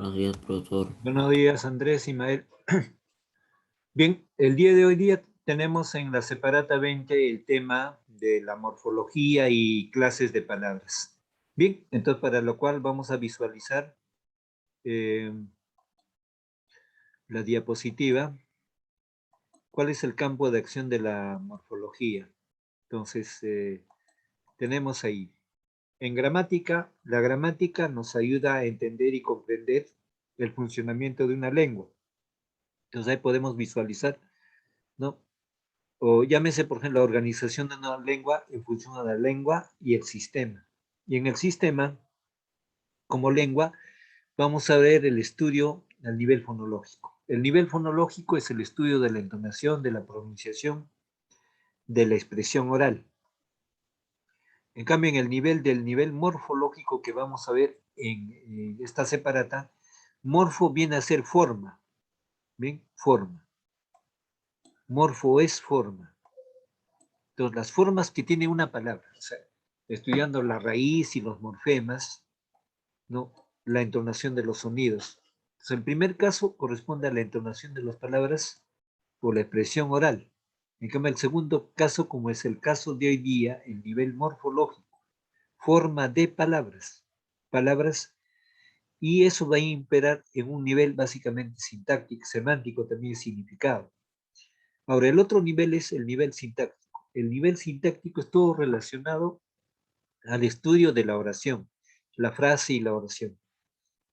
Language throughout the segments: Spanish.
Buenos días, profesor. Buenos días, Andrés y Mael. Bien, el día de hoy día tenemos en la separata 20 el tema de la morfología y clases de palabras. Bien, entonces para lo cual vamos a visualizar eh, la diapositiva. ¿Cuál es el campo de acción de la morfología? Entonces, tenemos ahí. En gramática, la gramática nos ayuda a entender y comprender el funcionamiento de una lengua. Entonces ahí podemos visualizar, ¿no? O llámese, por ejemplo, la organización de una lengua en función de la lengua y el sistema. Y en el sistema, como lengua, vamos a ver el estudio al nivel fonológico. El nivel fonológico es el estudio de la entonación, de la pronunciación, de la expresión oral. En cambio, en el nivel del nivel morfológico que vamos a ver en esta separata, morfo viene a ser forma. ¿Bien? Forma. Morfo es forma. Entonces, las formas que tiene una palabra, o sea, estudiando la raíz y los morfemas, ¿no? La entonación de los sonidos. Entonces, el primer caso corresponde a la entonación de las palabras por la expresión oral. En cambio, el segundo caso, como es el caso de hoy día, el nivel morfológico, forma de palabras, palabras, y eso va a imperar en un nivel básicamente sintáctico, semántico, también significado. Ahora, el otro nivel es el nivel sintáctico. El nivel sintáctico es todo relacionado al estudio de la oración, la frase y la oración.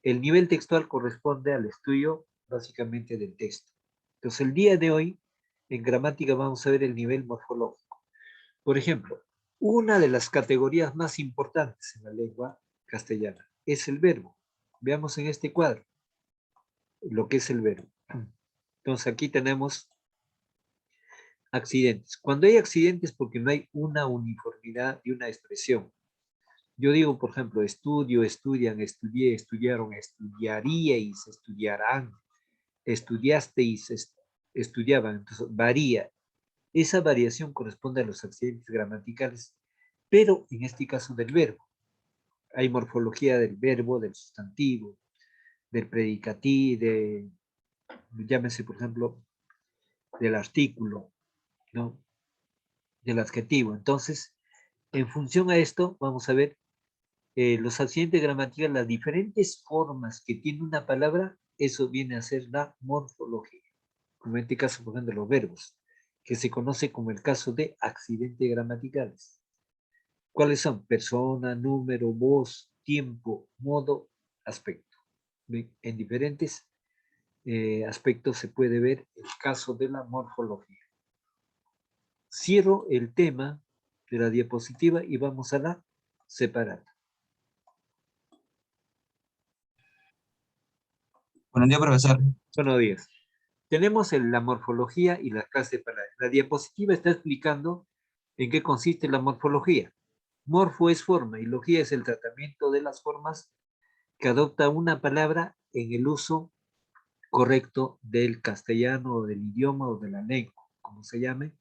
El nivel textual corresponde al estudio básicamente del texto. Entonces, el día de hoy, en gramática vamos a ver el nivel morfológico. Por ejemplo, una de las categorías más importantes en la lengua castellana es el verbo. Veamos en este cuadro lo que es el verbo. Entonces, aquí tenemos accidentes. Cuando hay accidentes, porque no hay una uniformidad y una expresión. Yo digo, por ejemplo, estudio, estudian, estudié, estudiaron, estudiaríais, estudiarán, estudiasteis, estudiaban. Entonces, varía. Esa variación corresponde a los accidentes gramaticales, pero en este caso del verbo. Hay morfología del verbo, del sustantivo, del predicativo, llámese, por ejemplo, del artículo, ¿no? Del adjetivo. Entonces, en función a esto, vamos a ver los accidentes gramaticales, las diferentes formas que tiene una palabra, eso viene a ser la morfología. Como en este caso, por ejemplo, los verbos, que se conoce como el caso de accidentes gramaticales. ¿Cuáles son? Persona, número, voz, tiempo, modo, aspecto. En diferentes aspectos se puede ver el caso de la morfología. Cierro el tema de la diapositiva y vamos a la separata. Buenos días, profesor. Buenos días. Tenemos la morfología y las clases de palabras. La diapositiva está explicando en qué consiste la morfología. Morfo es forma y logía es el tratamiento de las formas que adopta una palabra en el uso correcto del castellano o del idioma o de la lengua, como se llame.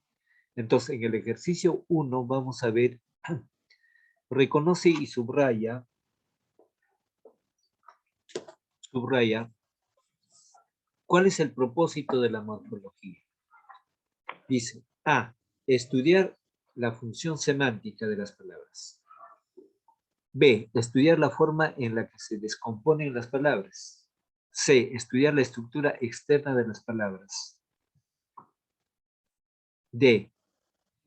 Entonces, en el ejercicio 1 vamos a ver, reconoce y subraya, ¿cuál es el propósito de la morfología? Dice, A, estudiar la función semántica de las palabras. B, estudiar la forma en la que se descomponen las palabras. C, estudiar la estructura externa de las palabras. D,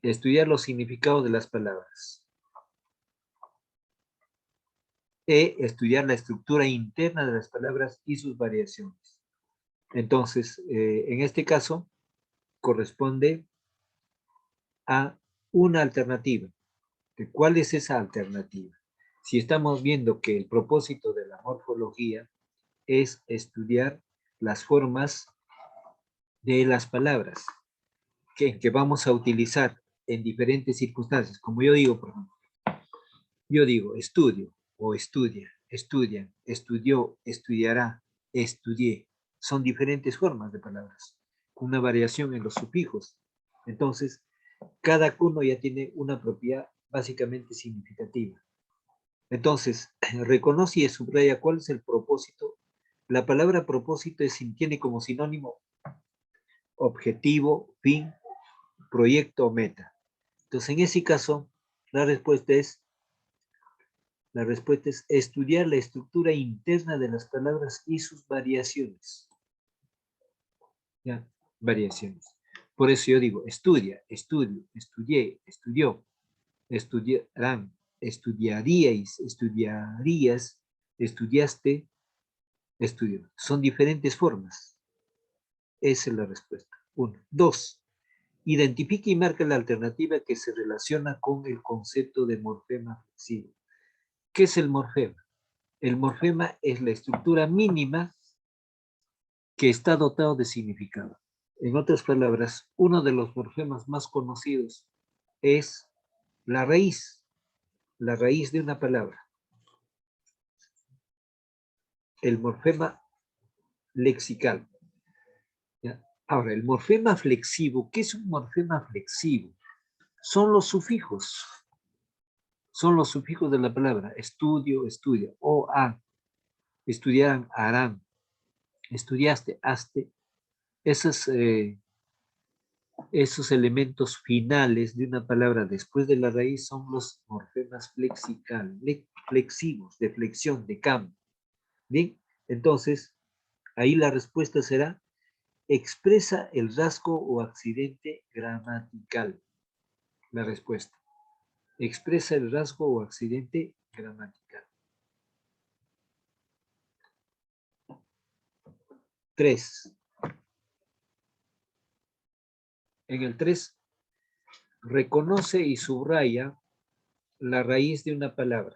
estudiar los significados de las palabras. E, estudiar la estructura interna de las palabras y sus variaciones. Entonces, en este caso, corresponde a una alternativa. ¿Cuál es esa alternativa? Si estamos viendo que el propósito de la morfología es estudiar las formas de las palabras que vamos a utilizar en diferentes circunstancias, como yo digo, por ejemplo, yo digo estudio o estudia, estudian, estudió, estudiará, estudié. Son diferentes formas de palabras, con una variación en los sufijos. Entonces, cada uno ya tiene una propiedad básicamente significativa. Entonces, reconoce y subraya cuál es el propósito La palabra propósito tiene como sinónimo objetivo, fin, proyecto o meta. Entonces, en ese caso, la respuesta es estudiar la estructura interna de las palabras y sus variaciones. ¿Ya? Variaciones. Por eso yo digo, estudia, estudio, estudié, estudió, estudiarán, estudiaríais, estudiarías, estudiaste, estudió. Son diferentes formas. Esa es la respuesta. 1. 2. Identifica y marca la alternativa que se relaciona con el concepto de morfema flexivo. ¿Qué es el morfema? El morfema es la estructura mínima que está dotado de significado. En otras palabras, uno de los morfemas más conocidos es la raíz de una palabra. El morfema lexical. ¿Ya? Ahora, el morfema flexivo, ¿qué es un morfema flexivo? Son los sufijos. Son los sufijos de la palabra. Estudio, estudia, o a. Estudiarán, harán. Estudiaste, haste. Esos elementos finales de una palabra después de la raíz son los morfemas flexivos, de flexión, de cambio. Bien, entonces, ahí la respuesta será: expresa el rasgo o accidente gramatical. La respuesta. Expresa el rasgo o accidente gramatical. 3. En el 3, reconoce y subraya la raíz de una palabra.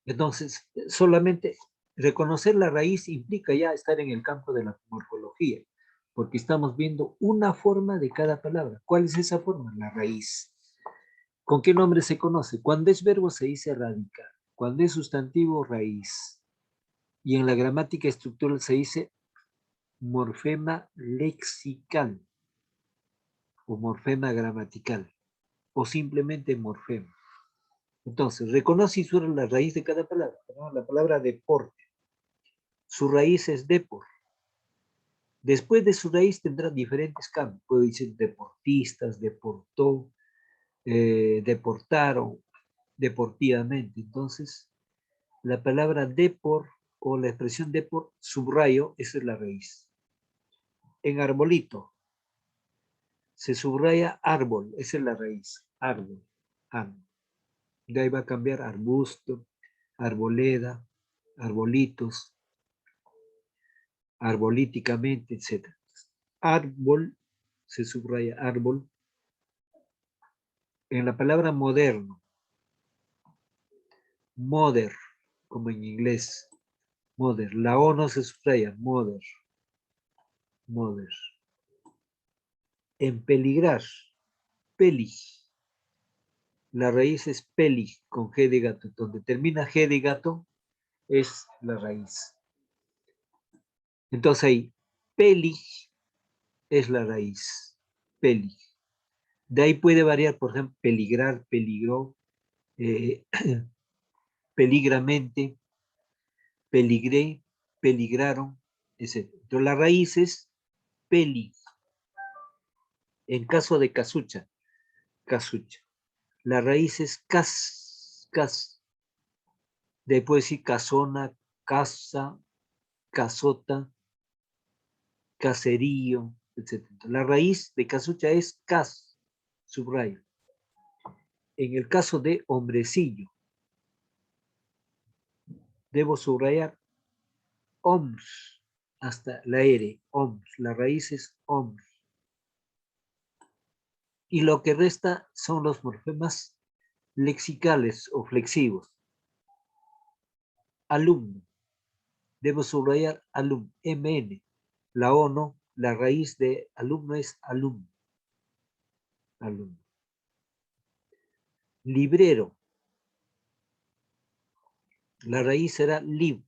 Entonces, solamente reconocer la raíz implica ya estar en el campo de la morfología, porque estamos viendo una forma de cada palabra. ¿Cuál es esa forma? La raíz. ¿Con qué nombre se conoce? Cuando es verbo se dice radical, cuando es sustantivo, raíz. Y en la gramática estructural se dice morfema lexical o morfema gramatical o simplemente morfema. Entonces, reconoce y suena la raíz de cada palabra. ¿No? La palabra deporte, su raíz es depor. Después de su raíz tendrá diferentes cambios. Puede decir deportistas, deportó, deportaron, deportivamente. Entonces, la palabra depor o la expresión depor, subrayo, esa es la raíz. En arbolito, se subraya árbol, esa es la raíz. Árbol, árbol. De ahí va a cambiar arbusto, arboleda, arbolitos, arbolíticamente, etc. Árbol, se subraya árbol. En la palabra moderno, mother, como en inglés, mother. La O no se subraya, mother, mother. En peligrar, peli. La raíz es peli, con G de gato. Donde termina G de gato es la raíz. Entonces ahí, peli es la raíz, peli. De ahí puede variar, por ejemplo, peligrar, peligró, peligramente, peligré, peligraron, etc. Entonces la raíz es peli. En caso de casucha, casucha. La raíz es cas. De ahí puede decir casona, casa, casota, caserío, etc. La raíz de casucha es cas, subrayo. En el caso de hombrecillo, debo subrayar oms, hasta la R, oms. La raíz es oms. Y lo que resta son los morfemas lexicales o flexivos. Alumno. Debo subrayar alum, MN. La O no, la raíz de alumno es alum. Alumno. Librero. La raíz será lib.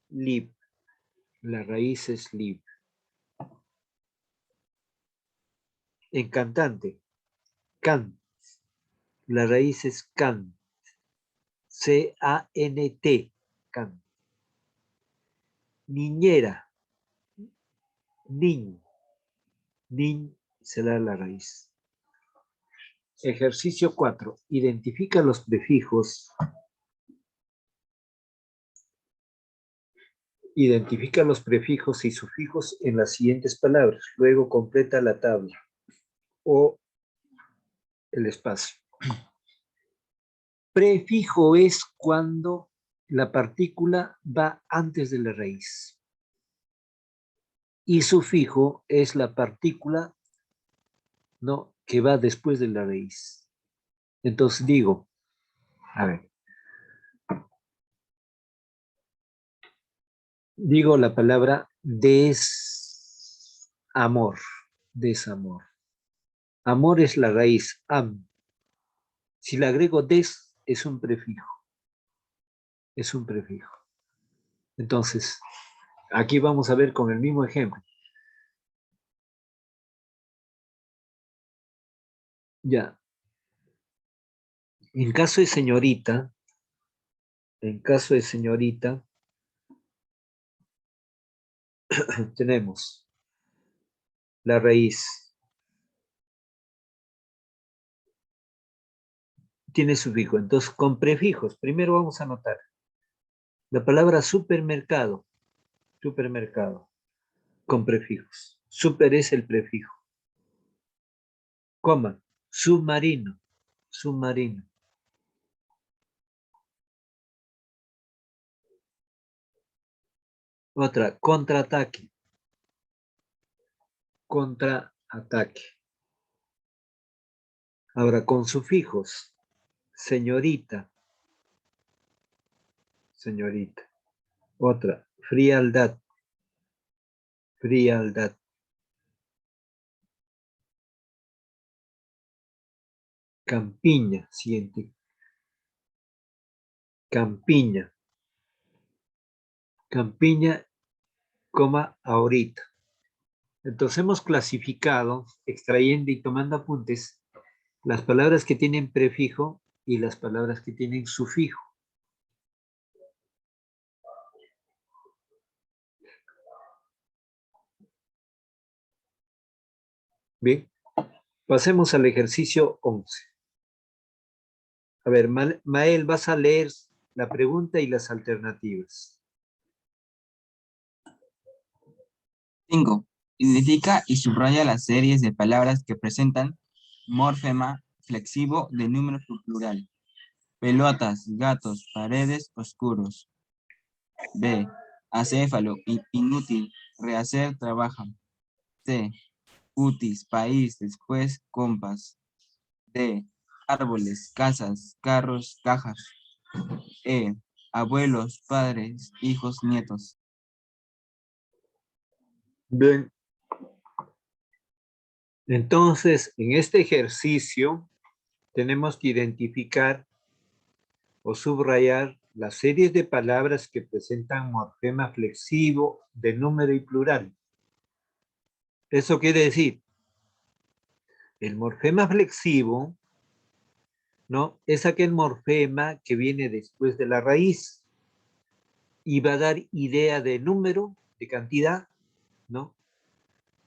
Lib. La raíz es lib. En cantante. Can. La raíz es can. C-A-N-T, cant. Niñera, niñ, niñ será la raíz. Ejercicio 4. Identifica los prefijos. Identifica los prefijos y sufijos en las siguientes palabras. Luego completa la tabla o el espacio. Prefijo es cuando la partícula va antes de la raíz. Y sufijo es la partícula, ¿no?, que va después de la raíz. Entonces digo, a ver, digo la palabra desamor, desamor. Amor es la raíz, am. Si le agrego des, es un prefijo. Es un prefijo. Entonces, aquí vamos a ver con el mismo ejemplo. Ya. En caso de señorita, tenemos la raíz. Tiene sufijo. Entonces, con prefijos, primero vamos a anotar la palabra supermercado, supermercado, con prefijos. Super es el prefijo. Coma, submarino, submarino. Otra, contraataque, contraataque. Ahora, con sufijos, señorita, señorita. Otra, frialdad, frialdad. Campiña, siguiente. Campiña. Campiña, coma, ahorita. Entonces hemos clasificado, extrayendo y tomando apuntes, las palabras que tienen prefijo y las palabras que tienen sufijo. Bien, pasemos al ejercicio 11. A ver, Mael, vas a leer la pregunta y las alternativas. 5. Identifica y subraya las series de palabras que presentan morfema flexivo de número plural. Pelotas, gatos, paredes, oscuros. B. Acéfalo, inútil, rehacer, trabaja. C. Cutis, país, después, compas. D. Árboles, casas, carros, cajas. E. Abuelos, padres, hijos, nietos. Bien. Entonces, en este ejercicio tenemos que identificar o subrayar las series de palabras que presentan morfema flexivo de número y plural. Eso quiere decir, el morfema flexivo, ¿no?, es aquel morfema que viene después de la raíz y va a dar idea de número, de cantidad, ¿no?,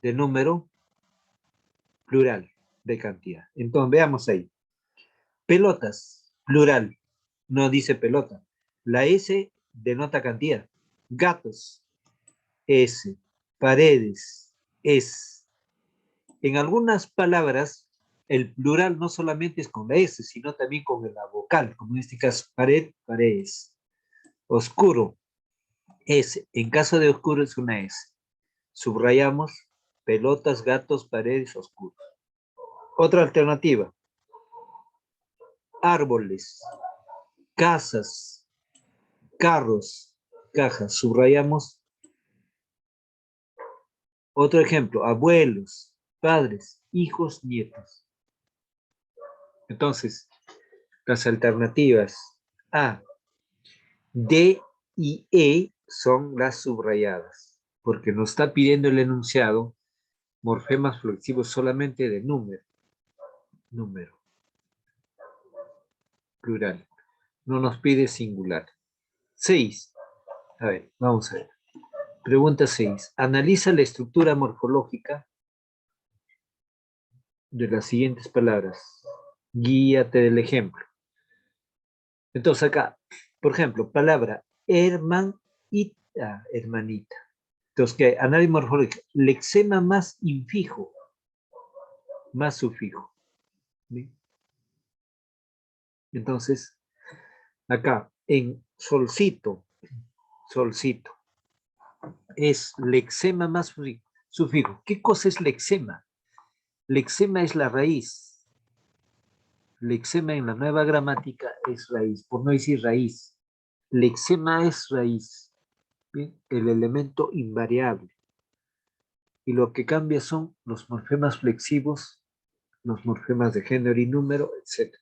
de número, plural, de cantidad. Entonces, veamos ahí. Pelotas, plural, no dice pelota. La S denota cantidad. Gatos, S. Paredes, S. En algunas palabras, el plural no solamente es con la S, sino también con la vocal, como en este caso, pared, paredes. Oscuro, S. En caso de oscuro es una S. Subrayamos pelotas, gatos, paredes, oscuros. Otra alternativa. Árboles, casas, carros, cajas. Subrayamos. Otro ejemplo. Abuelos, padres, hijos, nietos. Entonces, las alternativas A, D y E son las subrayadas, porque nos está pidiendo el enunciado morfemas flexivos solamente de número, plural. No nos pide singular. 6. A ver, vamos a ver. Pregunta 6. Analiza la estructura morfológica de las siguientes palabras. Guíate del ejemplo. Entonces acá, por ejemplo, palabra hermanita, hermanita. Entonces, ¿qué? Análisis morfológico. Lexema más infijo, más sufijo. ¿Sí? Entonces, acá, en solcito, solcito, es lexema más sufijo. ¿Qué cosa es lexema? Lexema es la raíz. Lexema en la nueva gramática es raíz, por no decir raíz. Lexema es raíz, ¿bien? El elemento invariable. Y lo que cambia son los morfemas flexivos, los morfemas de género y número, etc.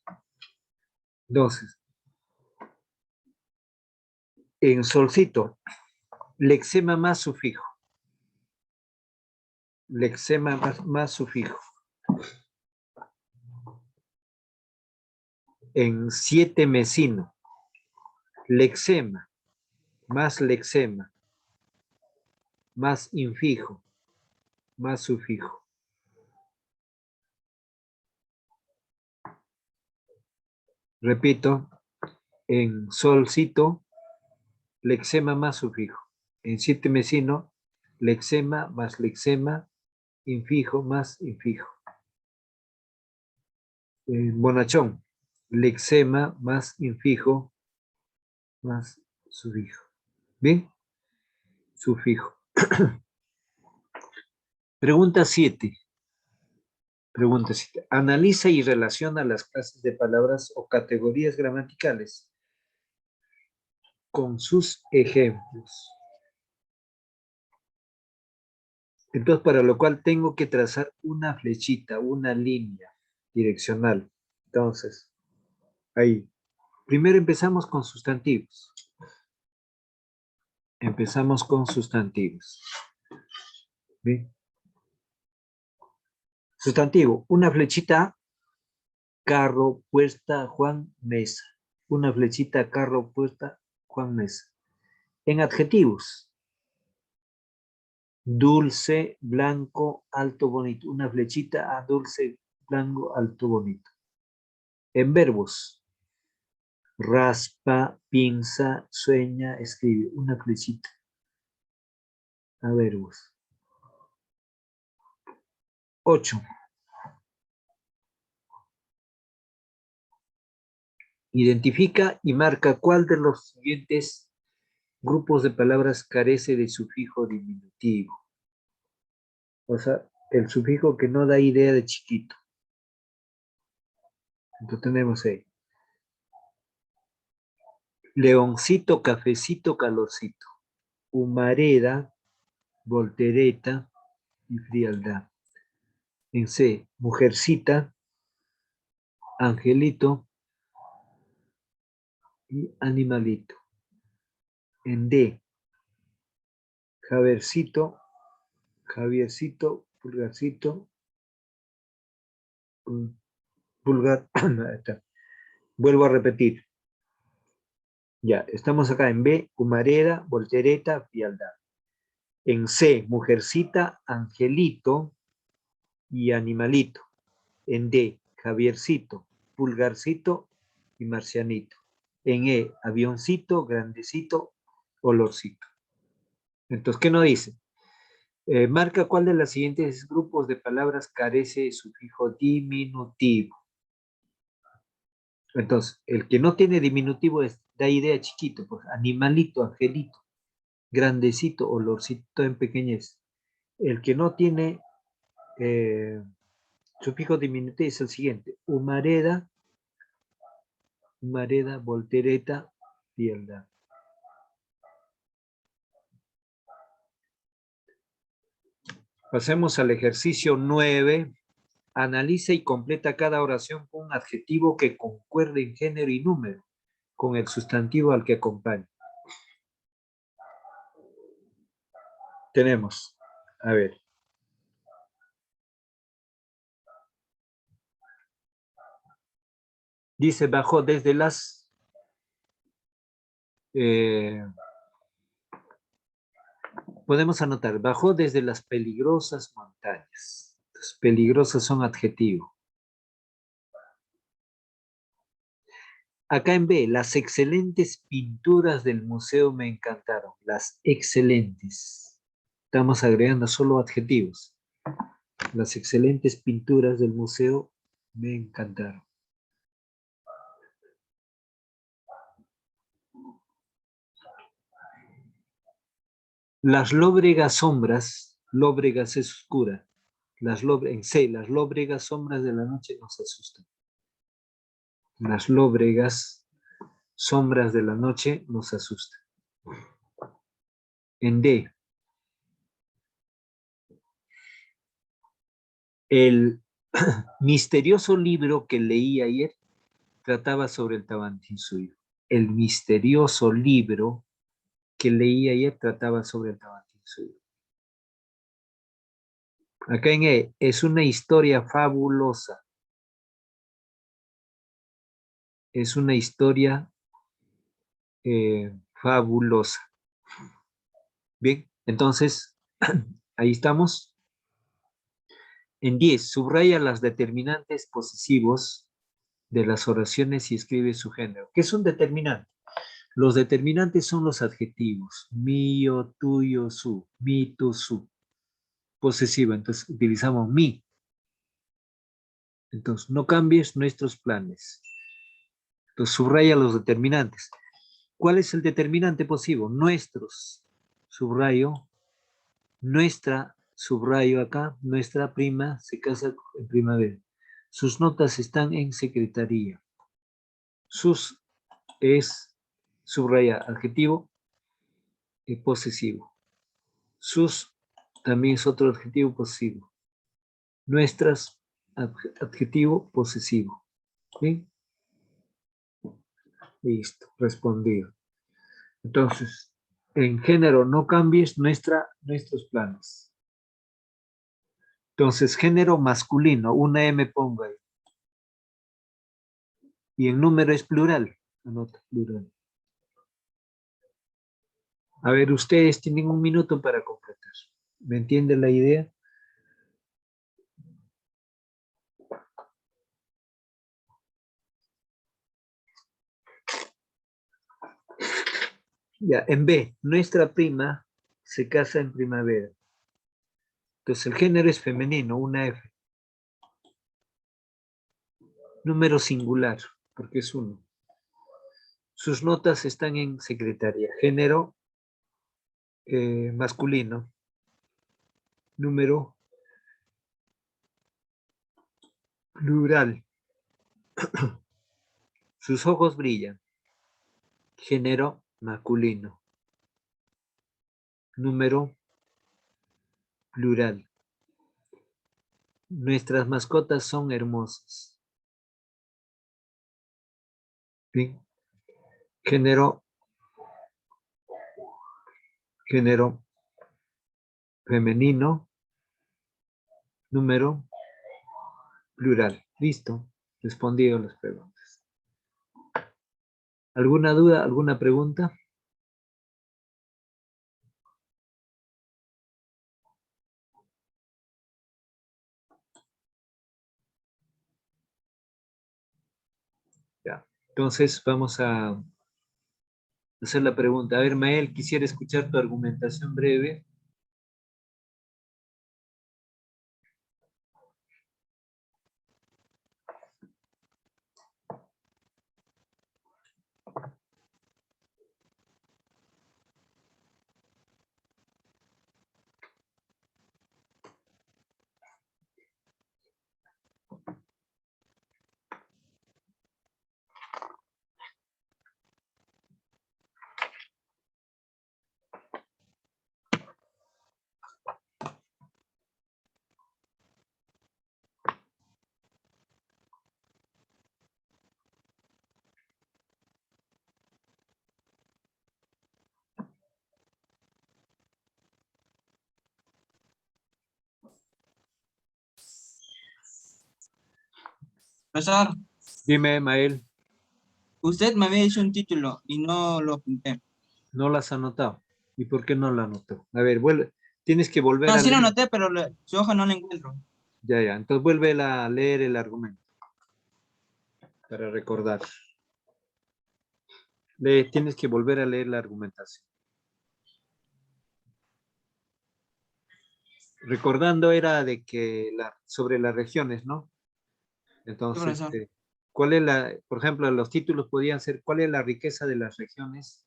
Entonces, en solcito, lexema más sufijo. Lexema más sufijo. En siete mesino, lexema más infijo, más sufijo. Repito, en solcito, lexema más sufijo. En siete mesino, lexema más lexema, infijo más infijo. En bonachón, lexema más infijo más sufijo. ¿Bien? Sufijo. Pregunta 7. Pregunta 7. Analiza y relaciona las clases de palabras o categorías gramaticales con sus ejemplos. Entonces, para lo cual tengo que trazar una flechita, una línea direccional. Entonces, ahí. Primero empezamos con sustantivos. Empezamos con sustantivos. ¿Bien? Sustantivo, una flechita, carro, puerta, Juan, mesa. Una flechita, carro, puerta, Juan, mesa. En adjetivos, dulce, blanco, alto, bonito. Una flechita a dulce, blanco, alto, bonito. En verbos, raspa, pinza, sueña, escribe. Una flechita a verbos. 8. Identifica y marca cuál de los siguientes grupos de palabras carece de sufijo diminutivo. O sea, el sufijo que no da idea de chiquito. Entonces tenemos ahí. Leoncito, cafecito, calorcito. Humareda, voltereta y frialdad. En C, mujercita, angelito y animalito. En D, Javiercito, pulgarcito, pulgar. Vuelvo a repetir. Ya, estamos acá en B, humareda, voltereta, frialdad. En C, mujercita, angelito y animalito. En D, Javiercito, pulgarcito y marcianito. En E, avioncito, grandecito, olorcito. Entonces, ¿qué nos dice? Marca cuál de los siguientes grupos de palabras carece de sufijo diminutivo. Entonces, el que no tiene diminutivo da idea chiquito, pues animalito, angelito, grandecito, olorcito en pequeñez. El que no tiene sufijo diminutivo es el siguiente: humareda, voltereta, frialdad. Pasemos al ejercicio 9. Analiza y completa cada oración con un adjetivo que concuerde en género y número con el sustantivo al que acompaña. Tenemos, a ver. Dice, bajó desde las Podemos anotar, bajó desde las peligrosas montañas. Entonces, peligrosas son adjetivo. Acá en B, las excelentes pinturas del museo me encantaron. Las excelentes. Estamos agregando solo adjetivos. Las excelentes pinturas del museo me encantaron. Las lóbregas sombras, lóbregas es oscura. En C, las lóbregas sombras de la noche nos asustan. Las lóbregas sombras de la noche nos asustan. En D, el misterioso libro que leí ayer trataba sobre el Tawantinsuyo. El misterioso libro que leí ayer trataba sobre el Tawantinsuyo. Acá en E, es una historia fabulosa. Es una historia fabulosa. Bien, entonces, ahí estamos. En 10, subraya las determinantes posesivos de las oraciones y escribe su género. ¿Qué es un determinante? Los determinantes son los adjetivos. Mío, tuyo, su. Mi, tu, su. Posesivo, entonces utilizamos mi. Entonces, no cambies nuestros planes. Entonces, subraya los determinantes. ¿Cuál es el determinante posesivo? Nuestros. Subrayo. Nuestra, subrayo acá. Nuestra prima se casa en primavera. Sus notas están en secretaría. Sus es, subraya, adjetivo posesivo. Sus también es otro adjetivo posesivo. Nuestras, adjetivo posesivo. ¿Bien? Listo, respondido. Entonces, en género no cambies nuestros planes. Entonces, género masculino, una M pongo ahí. Y el número es plural. Anota, plural. A ver, ustedes tienen un minuto para completar. ¿Me entienden la idea? Ya, en B, nuestra prima se casa en primavera. Entonces el género es femenino, una F. Número singular, porque es uno. Sus notas están en secretaria. Género masculino. Número plural. Sus ojos brillan. Género masculino. Número plural. Nuestras mascotas son hermosas. ¿Sí? Género femenino. Número plural. Listo. Respondido las preguntas. ¿Alguna duda? ¿Alguna pregunta? Ya. Entonces vamos a hacer la pregunta. A ver, Mael, quisiera escuchar tu argumentación breve. Profesor, Dime, Mael. Usted me había dicho un título y no lo apunté. No las has anotado. ¿Y por qué no la anotó? A ver, vuelve. Tienes que volver No, a sí lo leer. anoté, pero su hoja no la encuentro. Ya, ya. Entonces vuelve a leer el argumento para recordar. Tienes que volver a leer la argumentación. Recordando era de que sobre las regiones, ¿no? Sí, Entonces, profesor. ¿cuál es por ejemplo, los títulos podían ser, ¿cuál es la riqueza de las regiones?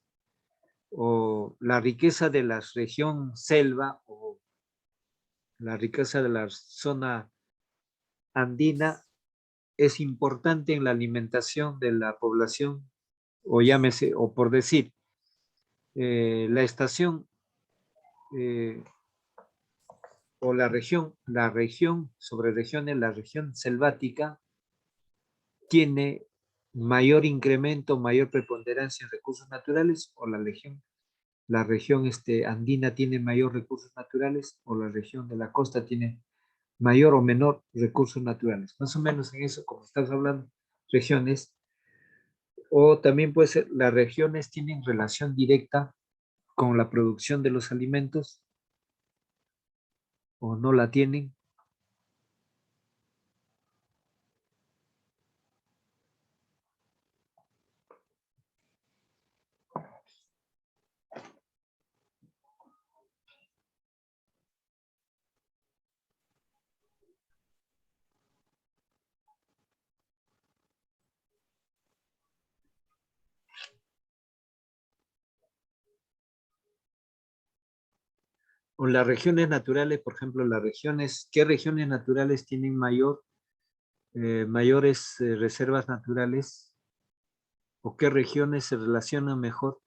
O la riqueza de la región selva, o la riqueza de la zona andina es importante en la alimentación de la población, o llámese, o por decir, la estación eh, o la región, sobre regiones, la región selvática tiene mayor incremento, mayor preponderancia en recursos naturales, o la región andina tiene mayor recursos naturales, o la región de la costa tiene mayor o menor recursos naturales. Más o menos en eso, como estás hablando, regiones, o también puede ser, las regiones tienen relación directa con la producción de los alimentos o no la tienen. O las regiones naturales, por ejemplo, ¿qué regiones naturales tienen mayores reservas naturales, o qué regiones se relacionan mejor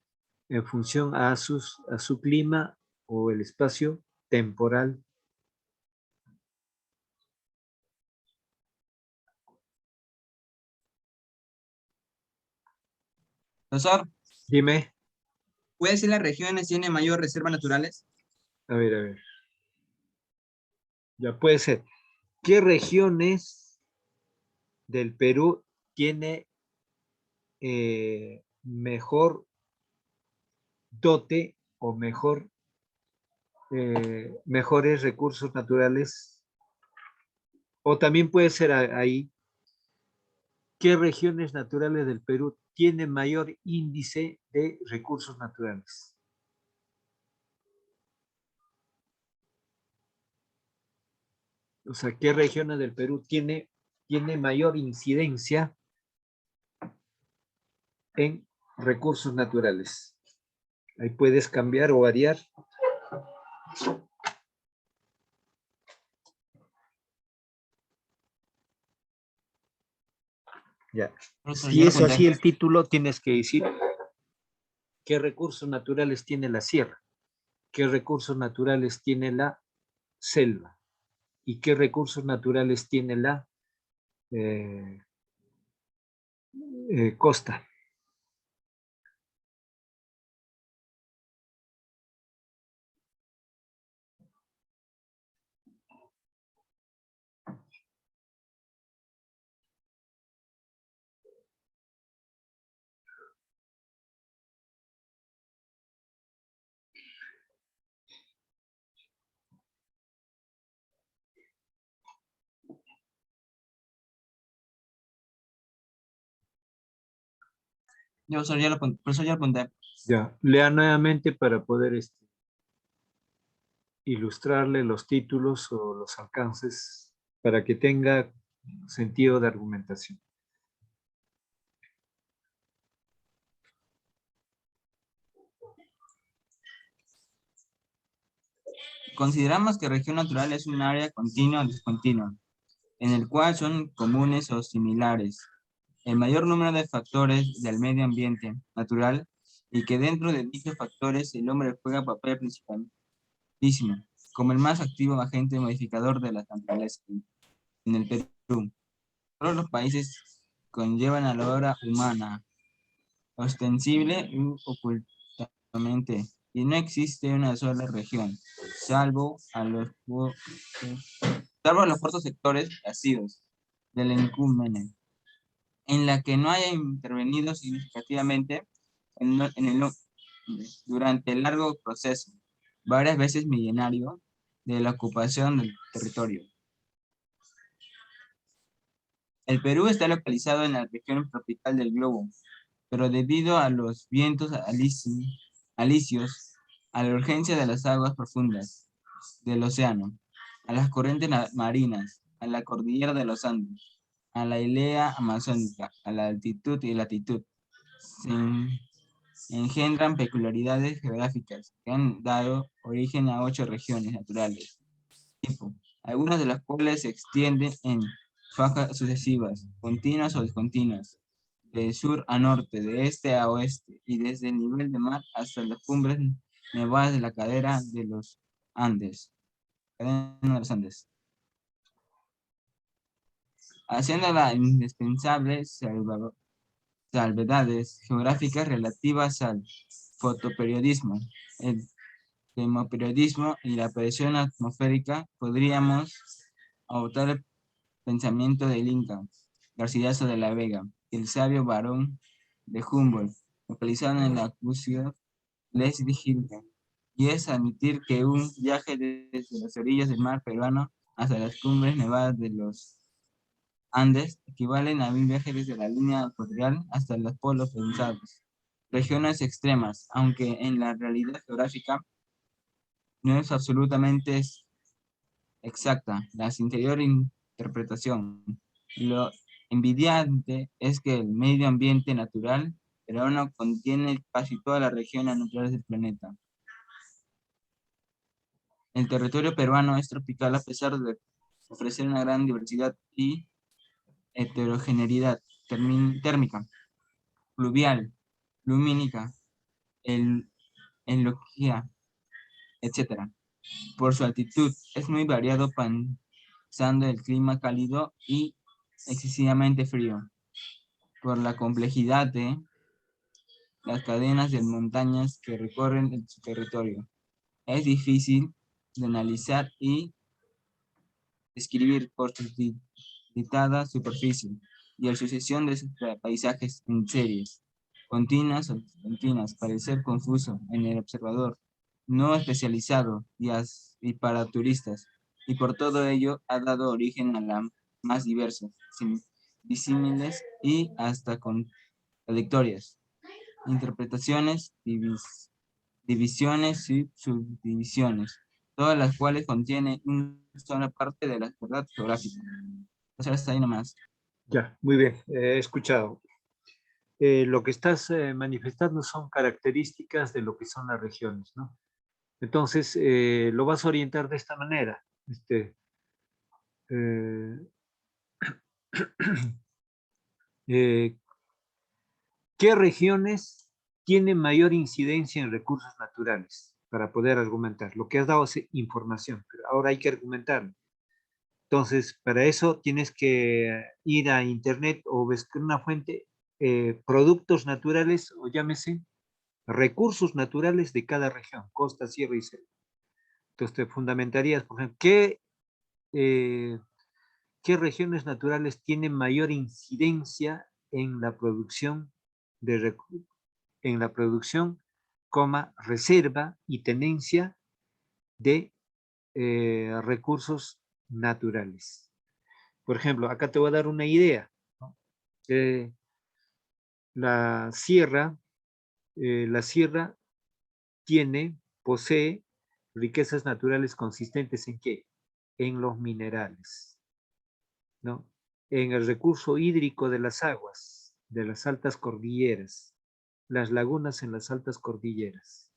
en función a su clima o el espacio temporal? Profesor, Dime, ¿puede decir las regiones tienen mayor reservas naturales? a ver, ya puede ser. ¿Qué regiones del Perú tiene mejor dote o mejores recursos naturales? O también puede ser ahí, ¿qué regiones naturales del Perú tienen mayor índice de recursos naturales? O sea, ¿qué regiones del Perú tiene mayor incidencia en recursos naturales? Ahí puedes cambiar o variar. Ya. Profesor, Si ya lo es apunté. así el título, tienes que decir qué recursos naturales tiene la sierra, qué recursos naturales tiene la selva y qué recursos naturales tiene la eh, costa. Yo, profesor, ya lo apunté. Profesor, ya lo apunté. Ya, lea nuevamente para poder ilustrarle los títulos o los alcances para que tenga sentido de argumentación. Consideramos que región natural es un área continua o discontinua, en el cual son comunes o similares el mayor número de factores del medio ambiente natural y que dentro de dichos factores el hombre juega papel principalísimo, como el más activo agente modificador de la naturaleza. En el Perú, todos los países conllevan a la obra humana, ostensible u ocultamente, y no existe una sola región, salvo a los cortos sectores ácidos del encúmene, en la que no haya intervenido significativamente en, durante el largo proceso, varias veces milenario, de la ocupación del territorio. El Perú está localizado en la región tropical del globo, pero debido a los vientos alisios, a la urgencia de las aguas profundas del océano, a las corrientes marinas, a la cordillera de los Andes, a la hilera amazónica, a la altitud y latitud, se engendran peculiaridades geográficas que han dado origen a 8 regiones naturales, tipo, algunas de las cuales se extienden en fajas sucesivas, continuas o discontinuas, de sur a norte, de este a oeste, y desde el nivel de mar hasta las cumbres nevadas de la cadena de los Andes. Cadena de los Andes. Haciéndola indispensable salvedades geográficas relativas al fotoperiodismo, el termoperiodismo y la presión atmosférica, podríamos adoptar el pensamiento del Inca, Garcilaso de la Vega, el sabio varón de Humboldt, localizado en la ciudad Schleswig-Holstein, y es admitir que un viaje desde las orillas del mar peruano hasta las cumbres nevadas de los Andes equivalen a un viaje desde la línea ecuatorial hasta los polos pensados, regiones extremas, aunque en la realidad geográfica no es absolutamente exacta la interior interpretación. Lo envidiante es que el medio ambiente natural peruano contiene casi todas las regiones naturales del planeta. El territorio peruano es tropical a pesar de ofrecer una gran diversidad y heterogeneidad térmica, fluvial, lumínica, enológica, etc. Por su altitud es muy variado pasando el clima cálido y excesivamente frío. Por la complejidad de las cadenas de montañas que recorren su territorio, es difícil de analizar y describir por su limitada superficie y la sucesión de sus paisajes en series continuas o discontinuas, parecer confuso en el observador no especializado y para turistas, y por todo ello ha dado origen a las más diversas, disímiles y hasta contradictorias interpretaciones, divisiones y subdivisiones, todas las cuales contienen una sola parte de la verdad geográfica. O sea, hasta ahí nomás. Ya, muy bien, he escuchado. Lo que estás manifestando son características de lo que son las regiones, ¿no? Entonces, lo vas a orientar de esta manera. Eh, eh, ¿Qué regiones tienen mayor incidencia en recursos naturales? Para poder argumentar. Lo que has dado es información, pero ahora hay que argumentarlo. Entonces, para eso tienes que ir a internet o buscar una fuente, productos naturales o llámese recursos naturales de cada región, costa, sierra y selva. Entonces, te fundamentarías, por ejemplo, eh, qué regiones naturales tienen mayor incidencia en la producción en la producción, reserva y tenencia de recursos naturales. Por ejemplo, acá te voy a dar una idea, ¿no? La sierra, la sierra posee riquezas naturales consistentes en qué? En los minerales, ¿no? En el recurso hídrico de las aguas, de las altas cordilleras, las lagunas en las altas cordilleras,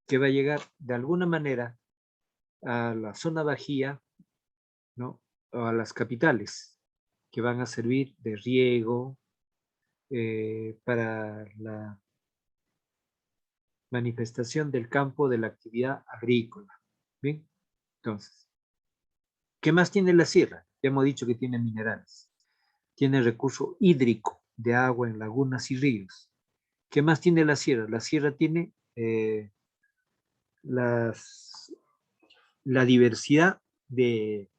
que va a llegar de alguna manera a la zona bajío, ¿no? O a las capitales, que van a servir de riego para la manifestación del campo de la actividad agrícola. Bien, entonces, ¿qué más tiene la sierra? Ya hemos dicho que tiene minerales. Tiene recurso hídrico de agua en lagunas y ríos. ¿Qué más tiene la sierra? La sierra tiene las, la diversidad de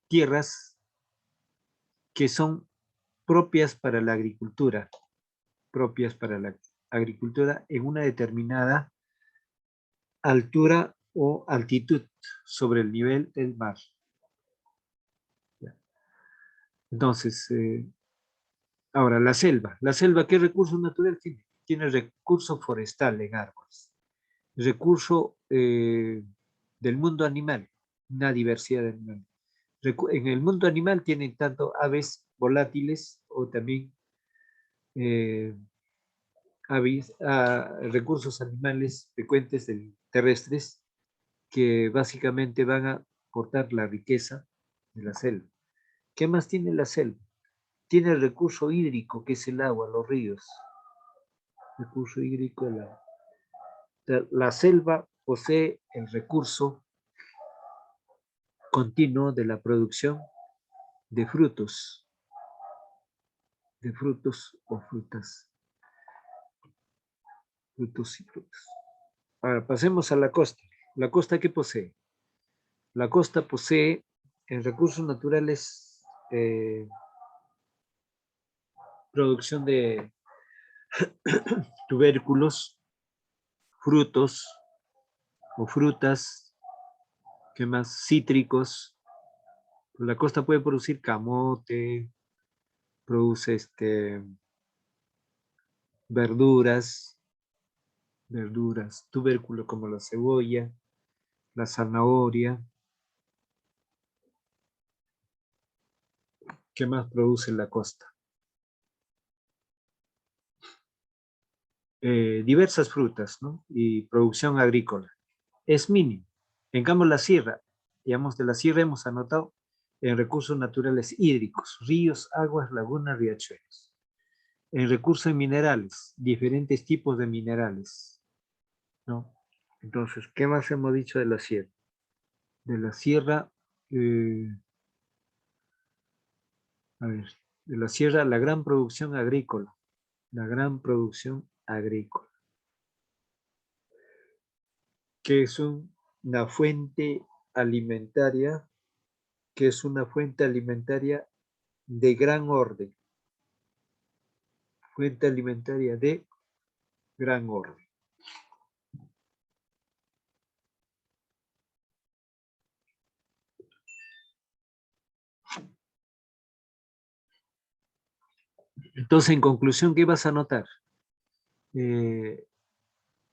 tierras que son propias para la agricultura, en una determinada altura o altitud sobre el nivel del mar. Entonces, ahora la selva, ¿qué recurso natural tiene? Tiene recurso forestal en árboles, recurso del mundo animal, una diversidad de animales. En el mundo animal tienen tanto aves volátiles o también recursos animales frecuentes terrestres que básicamente van a aportar la riqueza de la selva. ¿Qué más tiene la selva? Tiene el recurso hídrico, que es el agua, los ríos. Recurso hídrico, el agua. La selva posee el recurso continuo de la producción de frutos o frutas. Frutos y frutas. Ahora pasemos a la costa. ¿La costa qué posee? La costa posee en recursos naturales producción de tubérculos, frutos o frutas, ¿qué más? Cítricos. La costa puede producir camote, produce verduras, tubérculos como la cebolla, la zanahoria. ¿Qué más produce la costa? Diversas frutas, ¿no? Y producción agrícola. Es mínimo. En cambio, la sierra, digamos, de la sierra hemos anotado en recursos naturales hídricos, ríos, aguas, lagunas, riachuelos. En recursos minerales, diferentes tipos de minerales, ¿no? Entonces, ¿qué más hemos dicho de la sierra? De la sierra, a ver, de la sierra, la gran producción agrícola, que es una fuente alimentaria, de gran orden, fuente alimentaria de gran orden. Entonces, en conclusión, ¿qué vas a notar?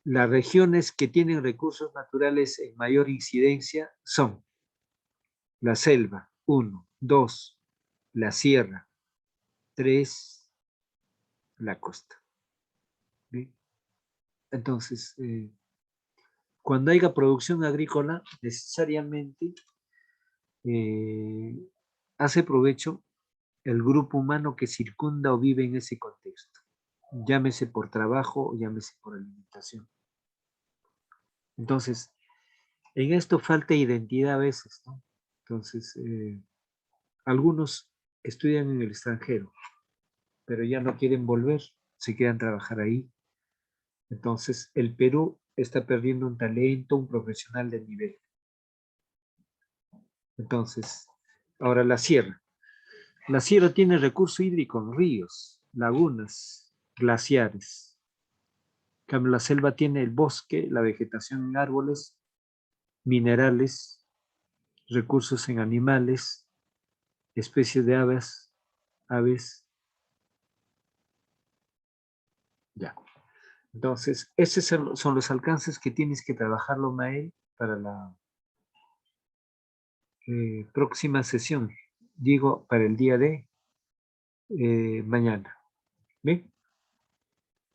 Las regiones que tienen recursos naturales en mayor incidencia son la selva, 1, 2, la sierra, 3, la costa. ¿Bien? Entonces, cuando haya producción agrícola, necesariamente hace provecho el grupo humano que circunda o vive en ese contexto. Llámese por trabajo o llámese por alimentación. Entonces, en esto falta identidad a veces, ¿no? Entonces, algunos estudian en el extranjero, pero ya no quieren volver, se quedan a trabajar ahí. Entonces, el Perú está perdiendo un talento, un profesional de nivel. Entonces, ahora la sierra. La sierra tiene recurso hídrico, ríos, lagunas, glaciares. En cambio, la selva tiene el bosque, la vegetación en árboles, minerales, recursos en animales, especies de aves. Ya. Entonces, esos son los alcances que tienes que trabajarlo, Mael, para la próxima sesión. Digo, para el día de mañana. ¿Bien?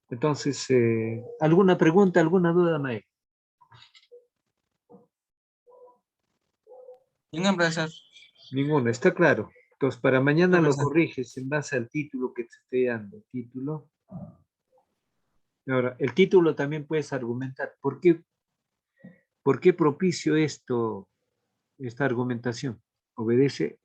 Entonces, ¿alguna pregunta, alguna duda, Mael? Ningún profesor. Ninguna, está claro. Entonces, para mañana lo Profesor. corriges en base al título que te estoy dando. Título. Ahora, el título también puedes argumentar. ¿Por qué propicio esta argumentación? Obedece